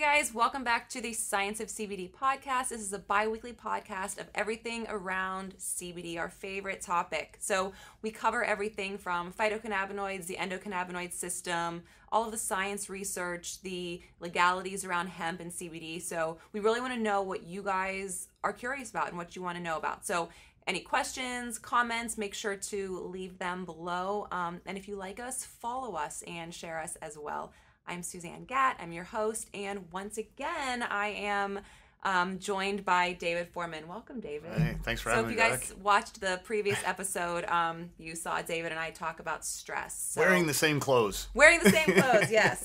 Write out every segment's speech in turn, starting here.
Hey guys, welcome back to the Science of CBD podcast. This is a bi-weekly podcast of everything around CBD, our favorite topic. So we cover everything from phytocannabinoids, the endocannabinoid system, all of the science research, the legalities around hemp and CBD. So we really want to know what you guys are curious about and what you want to know about. So any questions, comments, make sure to leave them below. And if you like us, follow us and share us as well. I'm Suzanne Gatt. I'm your host. And once again, I am joined by David Foreman. Welcome, David. Hey, thanks for having me So if you back. guys watched the previous episode, you saw David and I talk about stress. So, Wearing the same clothes. Wearing the same clothes, yes.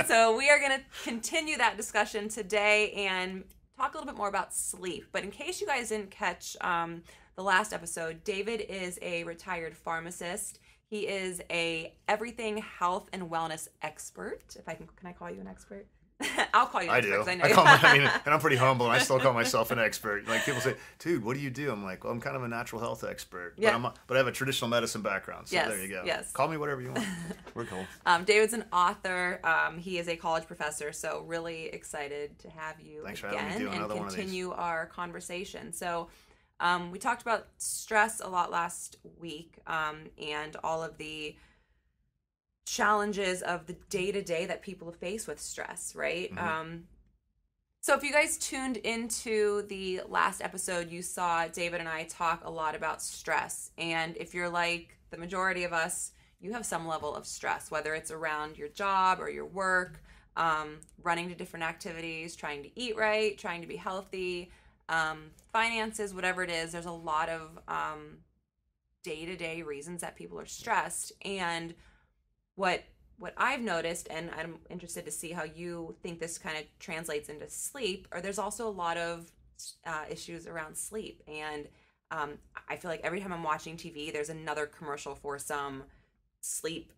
So we are going to continue that discussion today and talk a little bit more about sleep. But in case you guys didn't catch the last episode, David is a retired pharmacist. He is a everything health and wellness expert. If I can I call you an expert? I'll call you an expert. I do. I know And I'm pretty humble, and I still call myself an expert. Like people say, "Dude, what do you do?" I'm like, "Well, I'm kind of a natural health expert, Yeah. but I have a traditional medicine background." So Yes, there you go. yes. Call me whatever you want. We're cool. David's an author. He is a college professor, so really excited to have you Thanks for having me again do and another one of these. continue our conversation. So we talked about stress a lot last week and all of the challenges of the day-to-day that people face with stress, right? Mm-hmm. So if you guys tuned into the last episode, you saw David and I talk a lot about stress. And if you're like the majority of us, you have some level of stress, whether it's around your job or your work, running to different activities, trying to eat right, trying to be healthy, finances, whatever it is. There's a lot of day-to-day reasons that people are stressed. And what I've noticed, and I'm interested to see how you think this kind of translates into sleep, or there's also a lot of issues around sleep. And I feel like every time I'm watching TV, there's another commercial for some sleep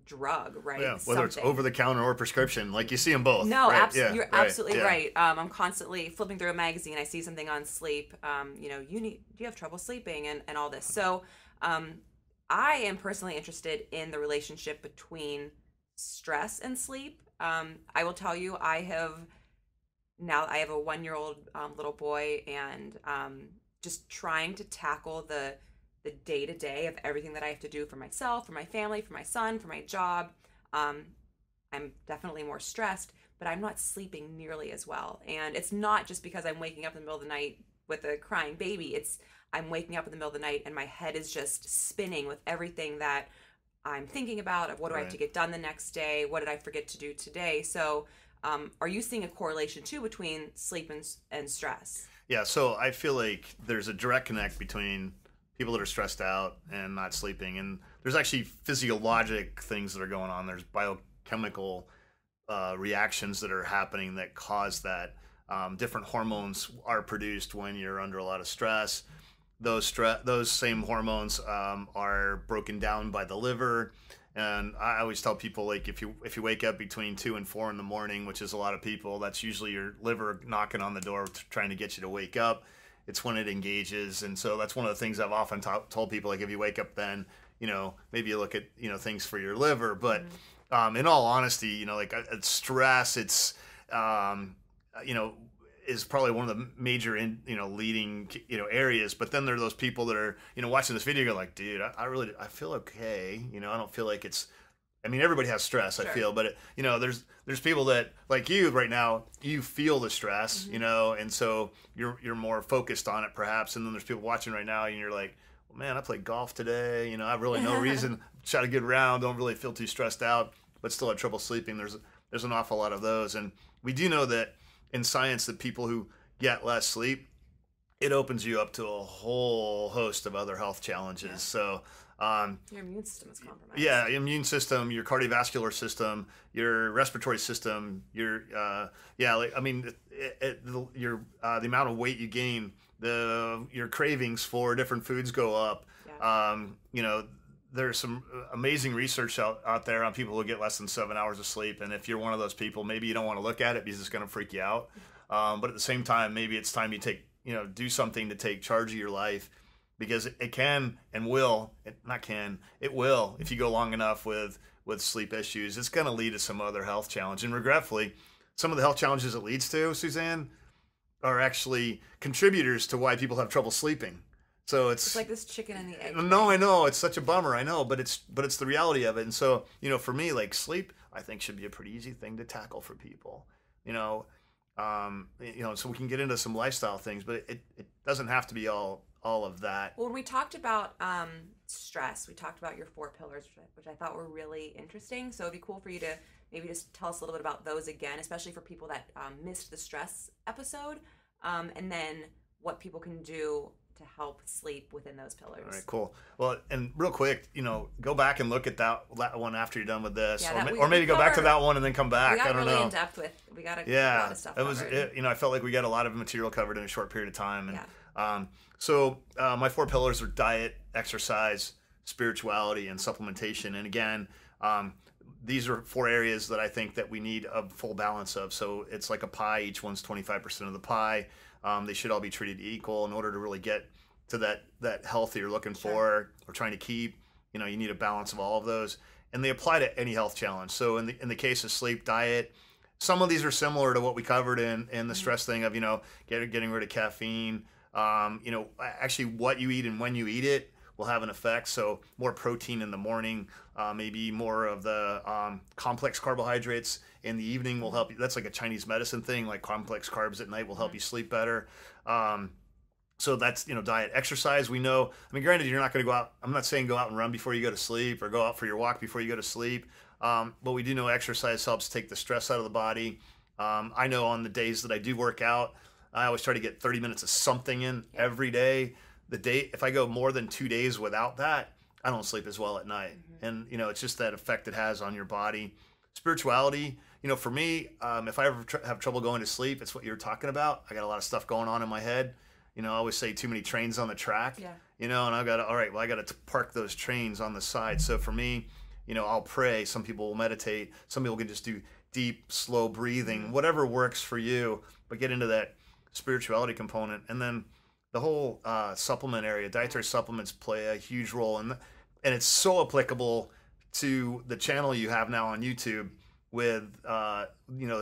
drug, right? Yeah, whether it's over the counter or prescription, like you see them both. No, right? absolutely, Yeah, you're right, absolutely yeah. right. I'm constantly flipping through a magazine. I see something on sleep. Do you have trouble sleeping and all this? So I am personally interested in the relationship between stress and sleep. I will tell you, I have a 1-year-old little boy, and just trying to tackle the day-to-day of everything that I have to do for myself, for my family, for my son, for my job. I'm definitely more stressed, but I'm not sleeping nearly as well. And it's not just because I'm waking up in the middle of the night with a crying baby. I'm waking up in the middle of the night and my head is just spinning with everything that I'm thinking about, of what do I have to get done the next day? What did I forget to do today? So are you seeing a correlation too between sleep and stress? Yeah, so I feel like there's a direct connect between people that are stressed out and not sleeping. And there's actually physiologic things that are going on. There's biochemical reactions that are happening that cause that. Different hormones are produced when you're under a lot of stress. Those same hormones are broken down by the liver. And I always tell people, like, if you wake up between 2 and 4 in the morning, which is a lot of people, that's usually your liver knocking on the door trying to get you to wake up. It's when it engages. And so that's one of the things I've often told people, like, if you wake up then, maybe you look at, things for your liver. But in all honesty, like stress, it's, is probably one of the major, leading, areas. But then there are those people that are, watching this video, go like, dude, I feel okay. I don't feel like it's, everybody has stress, Sure. I feel, but there's people that, like you right now, you feel the stress, and so you're more focused on it perhaps. And then there's people watching right now and you're like, well, man, I played golf today. I have really no reason, shot a good round, don't really feel too stressed out, but still have trouble sleeping. There's an awful lot of those. And we do know that in science that people who get less sleep, it opens you up to a whole host of other health challenges. Yeah. So your immune system is compromised. Yeah, immune system, your cardiovascular system, your respiratory system, your the amount of weight you gain, your cravings for different foods go up. Yeah. There's some amazing research out there on people who get less than 7 hours of sleep. And if you're one of those people, maybe you don't want to look at it because it's going to freak you out. But at the same time, maybe it's time you do something to take charge of your life because it can and will, it will, if you go long enough with sleep issues, it's going to lead to some other health challenge. And regretfully, some of the health challenges it leads to, Suzanne, are actually contributors to why people have trouble sleeping. So it's like this chicken and the egg. No, I know, it's such a bummer, I know, but it's the reality of it. And so, for me, like, sleep, I think, should be a pretty easy thing to tackle for people. So we can get into some lifestyle things, but it doesn't have to be all of that. Well, when we talked about stress, we talked about your 4 pillars, which I thought were really interesting. So it'd be cool for you to maybe just tell us a little bit about those again, especially for people that missed the stress episode, and then what people can do to help sleep within those pillars. All right, cool. Well, and real quick, go back and look at that one after you're done with this, yeah, or maybe go back to that one and then come back. I don't really know. In depth with. We got a lot of stuff. I felt like we got a lot of material covered in a short period of time. And so my 4 pillars are diet, exercise, spirituality, and supplementation. And again, these are 4 areas that I think that we need a full balance of. So it's like a pie. Each one's 25% of the pie. They should all be treated equal in order to really get to that health that you're looking for or trying to keep. You need a balance of all of those, and they apply to any health challenge. So in the case of sleep, diet, some of these are similar to what we covered in the stress thing of getting rid of caffeine. Actually, what you eat and when you eat it will have an effect. So more protein in the morning, maybe more of the complex carbohydrates in the evening will help you. That's like a Chinese medicine thing, like complex carbs at night will help you sleep better. So that's, diet. Exercise, we know, granted, you're not going to go out. I'm not saying go out and run before you go to sleep or go out for your walk before you go to sleep. But we do know exercise helps take the stress out of the body. I know on the days that I do work out, I always try to get 30 minutes of something in every day. If I go more than 2 days without that, I don't sleep as well at night. And, it's just that effect it has on your body. Spirituality, for me, if I ever have trouble going to sleep, it's what you're talking about. I got a lot of stuff going on in my head. I always say too many trains on the track, and I got to park those trains on the side. So for me, I'll pray. Some people will meditate. Some people can just do deep, slow breathing, whatever works for you, but get into that spirituality component. And then the whole supplement area, dietary supplements play a huge role. And it's so applicable to the channel you have now on YouTube with,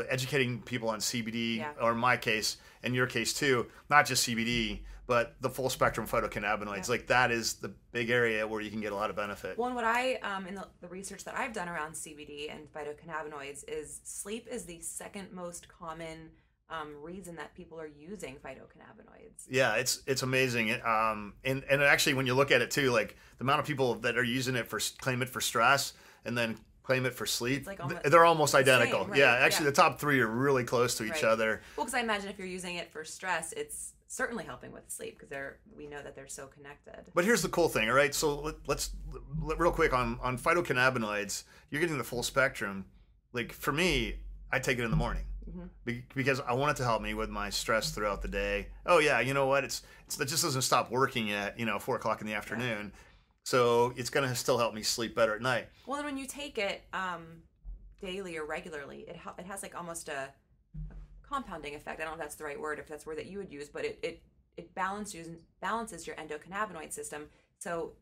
educating people on CBD, or in my case, in your case too, not just CBD, but the full spectrum phytocannabinoids. Like that is the big area where you can get a lot of benefit. Well, and what I, in the research that I've done around CBD and phytocannabinoids is sleep is the second most common reason that people are using phytocannabinoids. Yeah, it's amazing. And actually, when you look at it too, like the amount of people that are using it claim it for stress and then claim it for sleep, like they're almost identical. Same, right? Yeah, actually, the top 3 are really close to each other. Well, because I imagine if you're using it for stress, it's certainly helping with sleep because we know that they're so connected. But here's the cool thing, all right? So let's real quick on phytocannabinoids. You're getting the full spectrum. Like for me, I take it in the morning. Because I want it to help me with my stress throughout the day. Oh yeah, you know what? It just doesn't stop working at 4:00 in the afternoon, so it's gonna still help me sleep better at night. Well, and when you take it daily or regularly, it has like almost a compounding effect. I don't know if that's the right word, if that's the word that you would use, but it balances your endocannabinoid system. So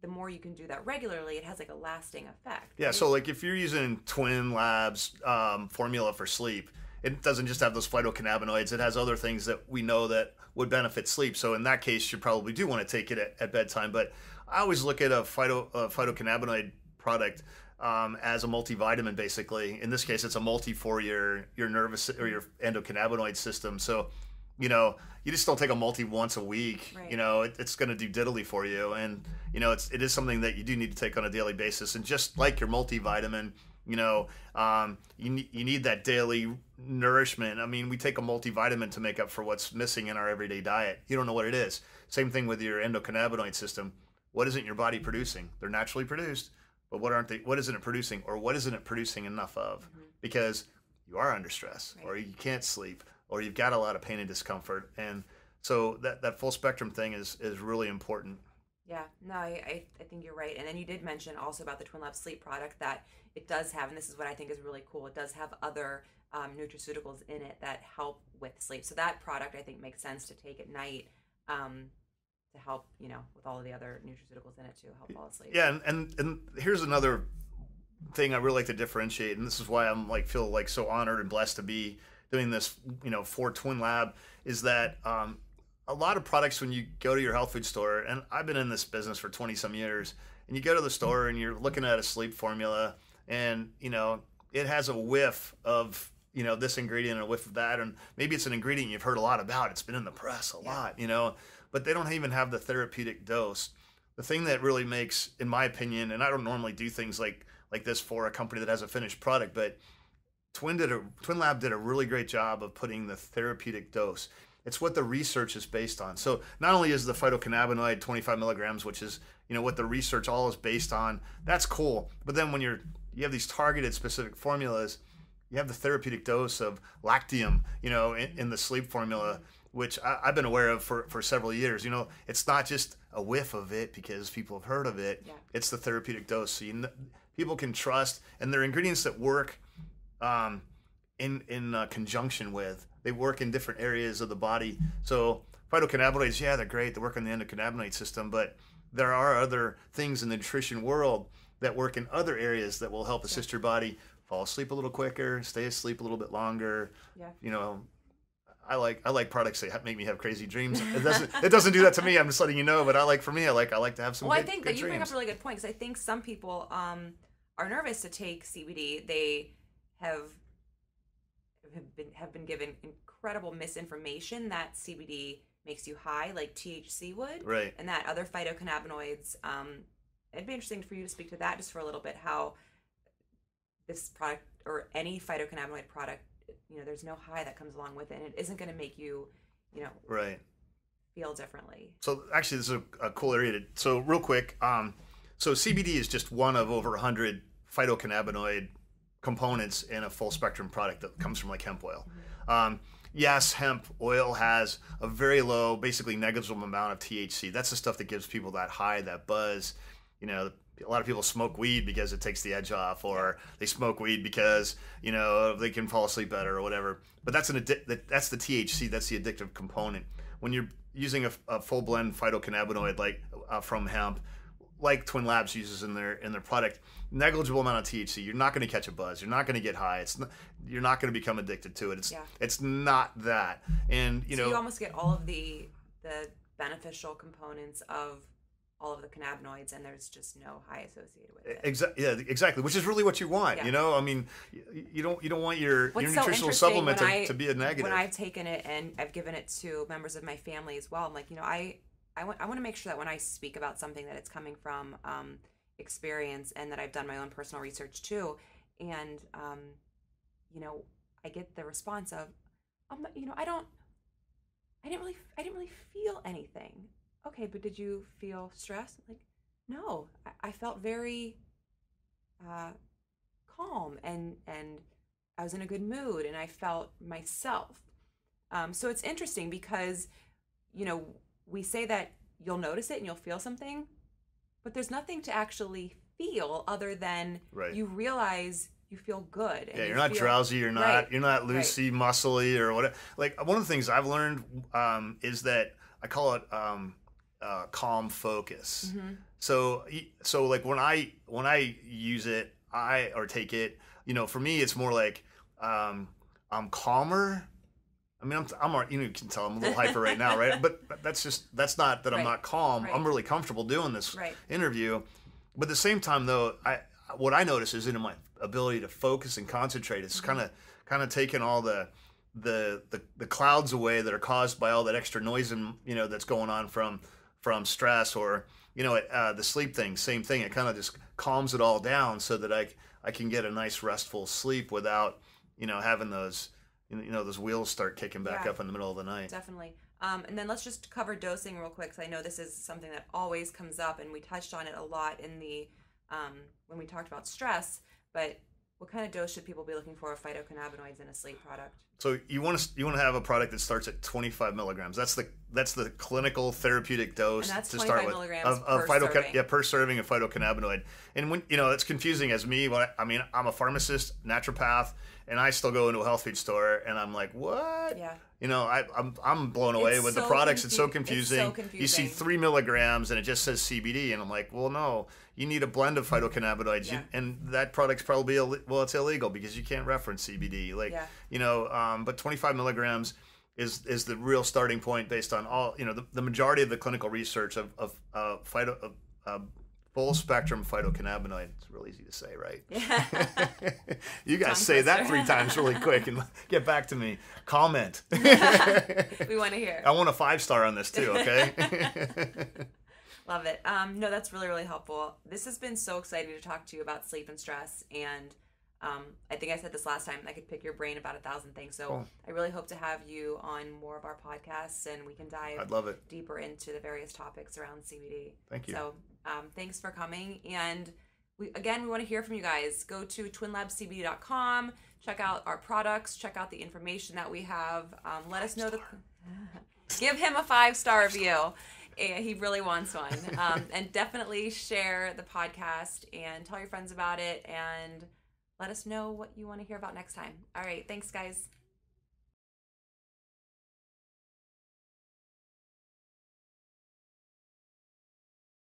the more you can do that regularly, it has like a lasting effect. Yeah. Right? So like if you're using Twinlab's formula for sleep, it doesn't just have those phytocannabinoids. It has other things that we know that would benefit sleep. So in that case, you probably do want to take it at bedtime. But I always look at a phytocannabinoid product as a multivitamin, basically. In this case, it's a multi for your nervous or your endocannabinoid system. So, you just don't take a multi once a week. Right. It's going to do diddly for you. And, it is something that you do need to take on a daily basis. And just like your multivitamin, you need that daily nourishment. We take a multivitamin to make up for what's missing in our everyday diet. You don't know what it is. Same thing with your endocannabinoid system. What isn't your body producing? They're naturally produced, but what isn't it producing, or what isn't it producing enough of? Because you are under stress, or you can't sleep, or you've got a lot of pain and discomfort. And so that full spectrum thing is really important. Yeah, no, I think you're right. And then you did mention also about the Twinlab sleep product that it does have, and this is what I think is really cool, it does have other nutraceuticals in it that help with sleep. So that product I think makes sense to take at night to help, with all of the other nutraceuticals in it to help fall asleep. Yeah, and here's another thing I really like to differentiate, and this is why I'm feel so honored and blessed to be doing this, for Twinlab, is that a lot of products, when you go to your health food store, and I've been in this business for 20 some years, and you go to the store and you're looking at a sleep formula, and it has a whiff of this ingredient and a whiff of that, and maybe it's an ingredient you've heard a lot about, it's been in the press a lot, but they don't even have the therapeutic dose. The thing that really makes, in my opinion, and I don't normally do things like this for a company that has a finished product, but Twinlab did a really great job of putting the therapeutic dose. It's what the research is based on. So not only is the phytocannabinoid 25 milligrams, which is what the research all is based on, that's cool. But then when you have these targeted specific formulas, you have the therapeutic dose of lactium, in the sleep formula, which I've been aware of for several years. It's not just a whiff of it because people have heard of it. Yeah. It's the therapeutic dose. So people can trust, and they're ingredients that work in conjunction with. They work in different areas of the body. So phytocannabinoids, yeah, they're great. They work on the endocannabinoid system, but there are other things in the nutrition world that work in other areas that will help assist your body fall asleep a little quicker, stay asleep a little bit longer. Yeah. I like products that make me have crazy dreams. It doesn't do that to me. I'm just letting you know. But I like to have some. Well, I think that you bring up a really good point, because I think some people are nervous to take CBD. They have been given incredible misinformation that CBD makes you high, like THC would, right? And that other phytocannabinoids. It'd be interesting for you to speak to that just for a little bit. How this product, or any phytocannabinoid product, there's no high that comes along with it, and it isn't going to make you, right, feel differently. So actually, this is a cool area to. So real quick, so CBD is just one of over 100 phytocannabinoid components in a full spectrum product that comes from hemp oil. Mm-hmm. Yes, hemp oil has a very low, basically negligible amount of THC. That's the stuff that gives people that high, that buzz. A lot of people smoke weed because it takes the edge off, or they smoke weed because they can fall asleep better or whatever. But that's that's the THC. That's the addictive component. When you're using a full blend phytocannabinoid from hemp, like Twinlabs uses in their product, negligible amount of THC. You're not going to catch a buzz. You're not going to get high. You're not going to become addicted to it. It's not that. And so you almost get all of the beneficial components of all of the cannabinoids, and there's just no high associated with it. Yeah, exactly. Which is really what you want. Yeah. I mean, you don't want your nutritional supplement to be a negative. When I've taken it and I've given it to members of my family as well, I'm like, I want to make sure that when I speak about something, that it's coming from experience, and that I've done my own personal research too. And I get the response of, I didn't really feel anything. Okay, but did you feel stressed? Like, no, I felt very calm, and I was in a good mood, and I felt myself. So it's interesting because, we say that you'll notice it and you'll feel something, but there's nothing to actually feel other than you realize you feel good. And you're not drowsy. You're not loosey, muscly, or whatever. Like, one of the things I've learned is that I call it calm focus. Mm-hmm. So like when I use it, or take it, for me it's more like I'm calmer. I mean, you can tell I'm a little hyper right now, right? But that's not that I'm not calm. I'm really comfortable doing this interview. But at the same time, though, what I notice is in my ability to focus and concentrate. It's kind of taking all the clouds away that are caused by all that extra noise and that's going on from stress, or the sleep thing. Same thing. It kind of just calms it all down so that I can get a nice restful sleep without having those those wheels start kicking back up in the middle of the night. Definitely. And then let's just cover dosing real quick, because I know this is something that always comes up, and we touched on it a lot in the when we talked about stress. But what kind of dose should people be looking for of phytocannabinoids in a sleep product? So you want to have a product that starts at 25 milligrams. That's the clinical therapeutic dose and that's to 25 start with milligrams per serving. per serving of phytocannabinoid. And when it's confusing as me. I mean, I'm a pharmacist, naturopath, and I still go into a health food store and I'm like, what? Yeah. I'm blown away with the products. It's so confusing. It's so confusing. You see 3 milligrams and it just says CBD, and I'm like, well, no, you need a blend of phytocannabinoids, Yeah. and that product's probably it's illegal because you can't reference CBD. But 25 milligrams is the real starting point based on all the majority of the clinical research of full spectrum phytocannabinoid. It's real easy to say, right? Yeah. You guys say that 3 times really quick and get back to me. Comment. We want to hear. I want a 5-star on this too, okay? Love it. No, that's really, really helpful. This has been so exciting to talk to you about sleep and stress. And I think I said this last time, I could pick your brain about 1,000 things. So cool. I really hope to have you on more of our podcasts and we can dive I'd love it. deeper into the various topics around CBD. Thank you. So thanks for coming. And we want to hear from you guys. Go to twinlabcbd.com, check out our products, check out the information that we have. Let us know give him a 5-star review. He really wants one. And definitely share the podcast and tell your friends about it and let us know what you want to hear about next time. All right. Thanks, guys.